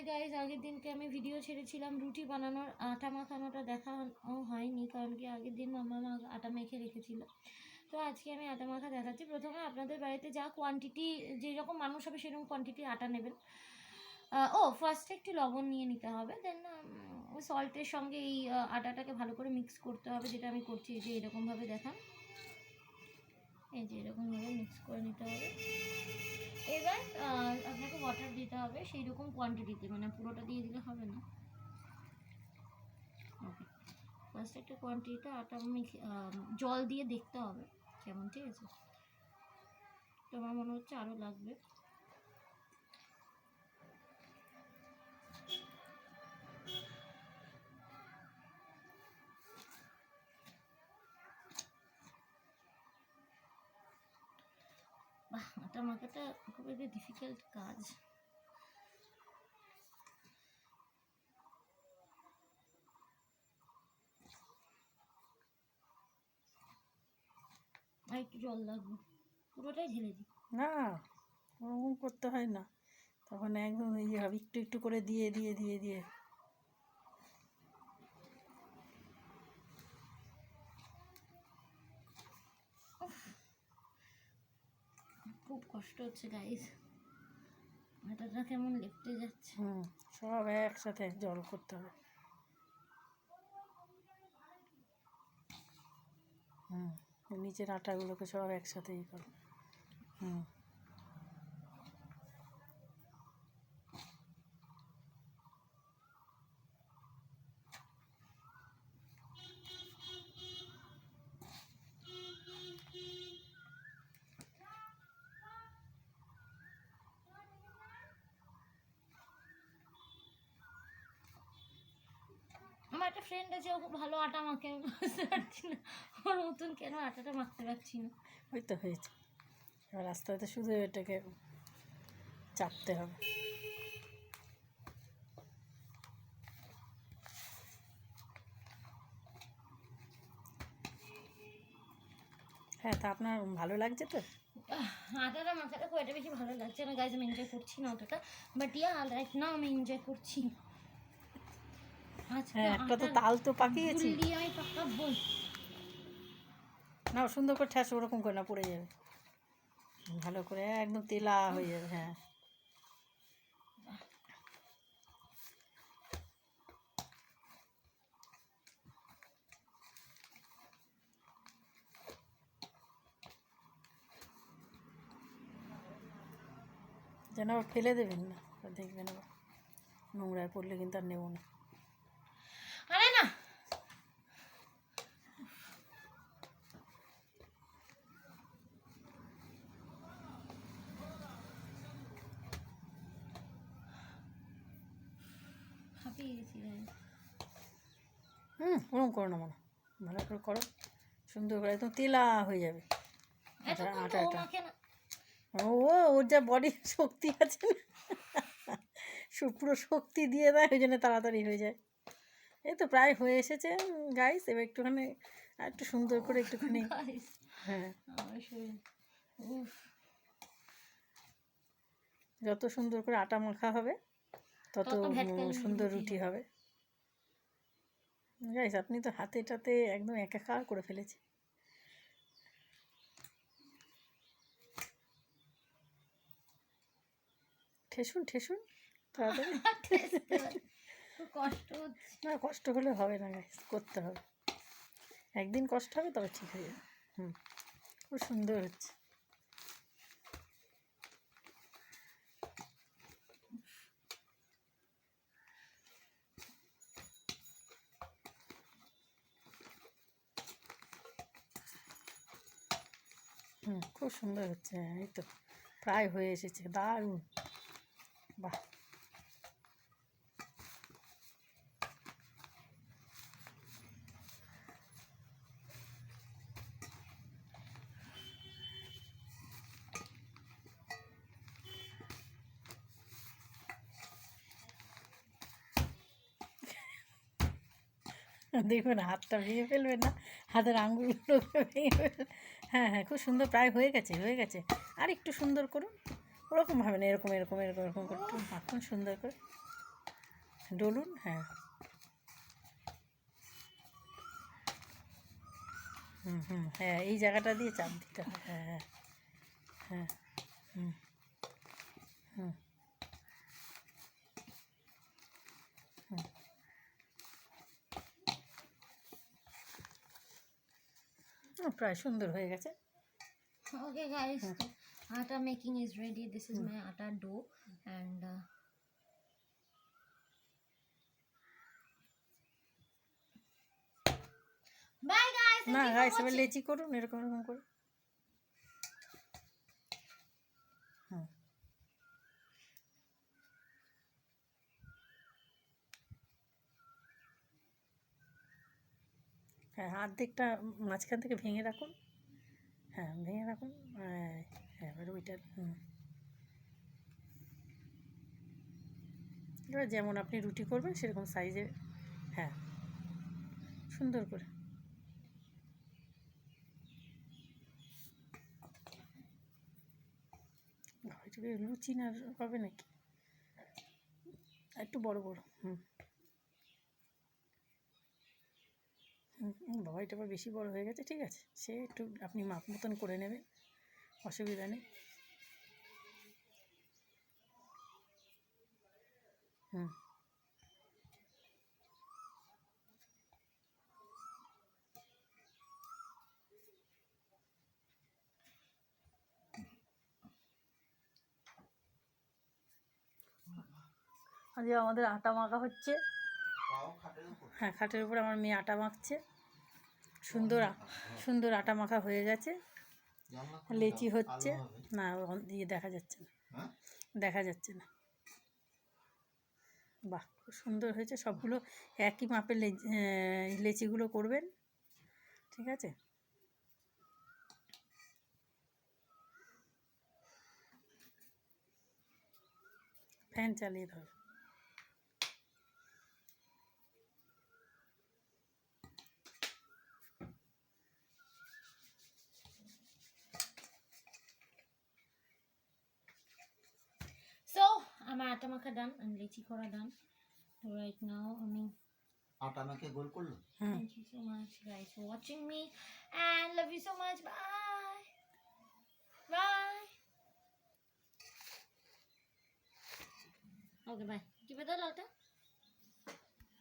Hi guys, আগের দিনকে আমি ভিডিও ছেড়েছিলাম রুটি বানানোর, আটা মাখানোটা দেখানো হয়নি কারণ কি আগের দিন মামা আটা মেখে রেখেছিল। তো আজকে আমি আটা মাখা দেখাচ্ছি। প্রথমে আপনাদের বাড়িতে যা কোয়ান্টিটি, যেরকম মানুষ হবে সেরকম কোয়ান্টিটি আটা নেবেন। ফার্স্টে একটু লবণ নিয়ে নিতে হবে, দেন সল্টের সঙ্গে এই আটাটাকে ভালো করে মিক্স করতে হবে, যেটা আমি করছি। এই যে এরকমভাবে দেখান, এই যে এরকমভাবে মিক্স করে নিতে হবে। এবার আপনাকে ওয়াটার দিতে হবে সেই রকম কোয়ান্টিটিতে, মানে পুরোটা দিয়ে দিলে হবে না। ওকে, ফার্স্ট একটা কোয়ান্টিটিতে আটা জল দিয়ে দেখতে হবে কেমন, ঠিক আছে? তো আমার মনে হচ্ছে আরও লাগবে। বাহ, আটা মাখাটা খুব একটা ডিফিকাল্ট কাজ। আর একটু জল লাগবে, পুরোটাই ঢেলে দিই না, ওরকম করতে হয় না, তখন একদম ইয়ে হবে, একটু একটু করে দিয়ে দিয়ে দিয়ে দিয়ে। খুব কষ্ট হচ্ছে গাইস, আটাটা কেমন লেপটে যাচ্ছে। সব একসাথে জল করতে হবে। নিচের আটাগুলোকে সব একসাথে ই করো। আমার একটা ফ্রেন্ড আছে, ও খুব ভালো আটা মাখে, আমি বুঝতে পারছি না ওর মতন কেন আটাটা মাখতে পারছি না। ওই তো হয়েছে, এবার আস্তে আস্তে শুধু এটাকে চাপতে হবে। হ্যাঁ, তা আপনার ভালো লাগছে তো? আটাটা মাখাটা খুব একটা বেশি ভালো লাগছে না গাইজ, আমি এনজয় করছি না অতটা, বাট ইয়া রাইট নাও আমি এনজয় করছি। হ্যাঁ, একটা তো তাল তো পাকিয়েছি। আমি পাকাবো না, সুন্দর করে ঠ্যাস, ওরকম করে না, পড়ে যাবে ভালো করে, একদম তেলা হয়ে যাবে। হ্যাঁ, যেন আবার ফেলে দেবেন না, দেখবেন আবার নোংরায় পড়লে কিন্তু আর নেবো না। আরে না, হাঁপিয়ে গেছি গাইজ। ওরকম করো না, মনে ভালো করে করো, সুন্দর করে একদম তেলা হয়ে যাবে আটাটা। ওর যা বডি শক্তি আছে না, পুরো শক্তি দিয়ে দেয়, ওই জন্য তাড়াতাড়ি হয়ে যায়। এই তো প্রায় হয়ে এসেছে গাইস, এবার একটুখানি আর একটু সুন্দর করে একটুখানি। হ্যাঁ, যত সুন্দর করে আটা মাখা হবে তত সুন্দর রুটি হবে। গাইস, আপনি তো হাতে টাতে একদম একাকার করে ফেলেছে। ঠেসুন ঠেসুন তাড়াতাড়ি। কষ্ট হচ্ছে না, কষ্ট হলে হবে না গাইস, করতে হবে, একদিন কষ্ট হবে তবে ঠিক হয়ে যাবে। খুব সুন্দর হচ্ছে। খুব সুন্দর হচ্ছে। এই তো প্রায় হয়ে এসেছে, দারুণ, বাহ। দেখবেন হাতটা ভেঙে ফেলবেন না, হাতের আঙুলগুলোকে ভেঙে ফেলবেন। হ্যাঁ হ্যাঁ, খুব সুন্দর, প্রায় হয়ে গেছে হয়ে গেছে। আর একটু সুন্দর করুন, ওরকম হবে না, এরকম এরকম এরকম এরকম করে একটু মাখুন সুন্দর করে। ডলুন, হ্যাঁ। হ্যাঁ, এই জায়গাটা দিয়ে চাপ দিতে হয়। হ্যাঁ হ্যাঁ হ্যাঁ। হুম হুম প্রায় সুন্দর হয়ে গেছে। Okay guys, so atta making is ready. This is my atta dough and bye guys. না Thank you for গাইস, এবার watching. লেচি করুন এরকম এরকম করে। হুম হ্যাঁ, অর্ধেকটা মাঝখান থেকে ভেঙে রাখুন। হ্যাঁ, ভেঙে রাখুন। হ্যাঁ হ্যাঁ, এবার ওইটা এবার যেমন আপনি রুটি করবেন সেরকম সাইজে। হ্যাঁ, সুন্দর করে। এটাকে লুচি না হবে নাকি, একটু বড় বড়। বাবা, এটা আবার বেশি বড় হয়ে গেছে। ঠিক আছে, সে একটু আপনি মাপ মতন করে নেবেন, অসুবিধা নেই। হুম আজকে আমাদের আটা মাখা হচ্ছে। হ্যাঁ, খাটের উপর আমার মেয়ে আটা মাখছে। সুন্দর সুন্দর আটা মাখা হয়ে গেছে। লেচি হচ্ছে না, দিয়ে দেখা যাচ্ছে না, দেখা যাচ্ছে না। বাহ, খুব সুন্দর হয়েছে। সবগুলো একই মাপের লেচিগুলো করবেন, ঠিক আছে। ফ্যান চালিয়ে ধর। So আমার আটা মাখা done and লেচি করা done. So right now আমি আটা মাখে গোল করলো। Thank you so much guys for watching me and love you so much. Bye. Bye. Okay, bye. Keep it all out.